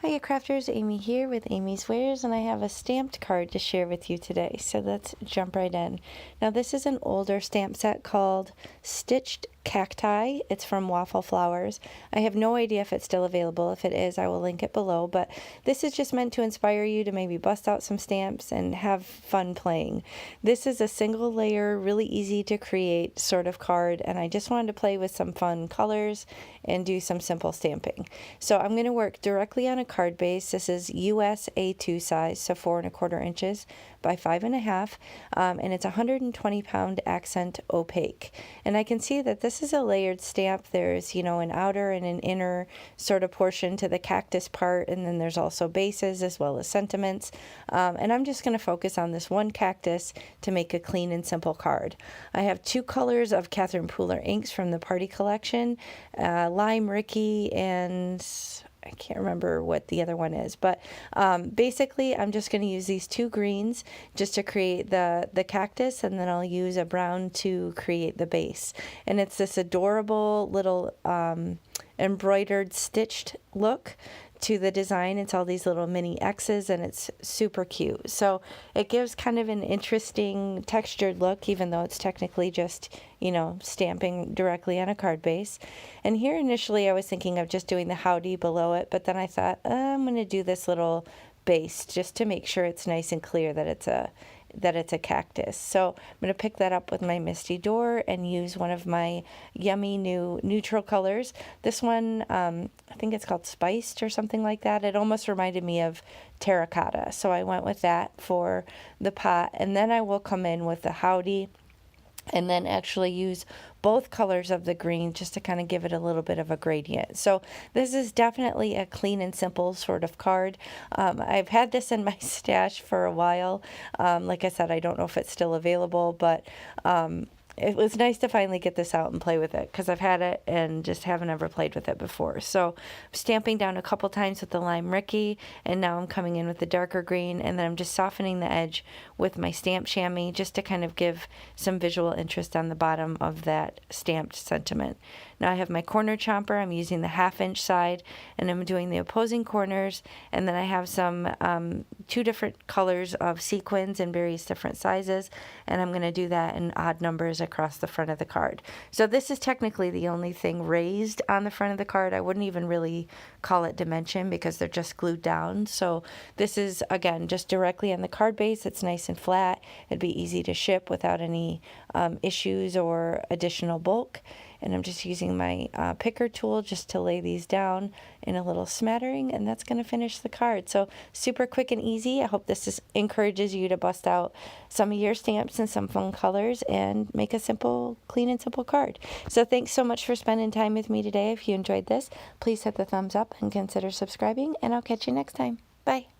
Hiya crafters, Amy here with Amy's Wares, and I have a stamped card to share with you today, so let's jump right in. Now this is an older stamp set called Stitched Cacti. It's from Waffle Flowers. I have no idea if it's still available. If it is, I will link it below, but this is just meant to inspire you to maybe bust out some stamps and have fun playing. This is a single layer, really easy to create sort of card, and I just wanted to play with some fun colors and do some simple stamping. So I'm going to work directly on a card base. This is US A2 size, so 4¼ inches by 5½, and it's 120-pound accent opaque. And I can see that this is a layered stamp. There's, an outer and an inner sort of portion to the cactus part, and then there's also bases as well as sentiments. And I'm just going to focus on this one cactus to make a clean and simple card. I have 2 colors of Catherine Pooler inks from the Party Collection, Lime Ricky, and I can't remember what the other one is, but basically I'm just going to use these 2 greens just to create the cactus, and then I'll use a brown to create the base. And it's this adorable little embroidered stitched look to the design. It's all these little mini X's, and it's super cute. So it gives kind of an interesting textured look, even though it's technically just, stamping directly on a card base. And here initially I was thinking of just doing the howdy below it, but then I thought, I'm going to do this little base just to make sure it's nice and clear that it's a cactus. So I'm going to pick that up with my Misty Door and use one of my yummy new neutral colors. This one, I think it's called Spiced or something like that. It almost reminded me of terracotta, so I went with that for the pot. And then I will come in with the howdy and then actually use both colors of the green just to kind of give it a little bit of a gradient. So this is definitely a clean and simple sort of card. I've had this in my stash for a while. Like I said, I don't know if it's still available, but it was nice to finally get this out and play with it, because I've had it and just haven't ever played with it before. So I'm stamping down a couple times with the Lime Ricky, and now I'm coming in with the darker green, and then I'm just softening the edge with my stamp chamois just to kind of give some visual interest on the bottom of that stamped sentiment. Now I have my corner chomper. I'm using the 1/2 inch side, and I'm doing the opposing corners, and then I have some 2 different colors of sequins in various different sizes, and I'm going to do that in odd numbers across the front of the card. So this is technically the only thing raised on the front of the card. I wouldn't even really call it dimension because they're just glued down. So this is, again, just directly on the card base. It's nice and flat. It'd be easy to ship without any issues or additional bulk. And I'm just using my picker tool just to lay these down in a little smattering, and that's going to finish the card. So super quick and easy. I hope this encourages you to bust out some of your stamps and some fun colors and make a simple, clean and simple card. So thanks so much for spending time with me today. If you enjoyed this, please hit the thumbs up and consider subscribing, and I'll catch you next time. Bye.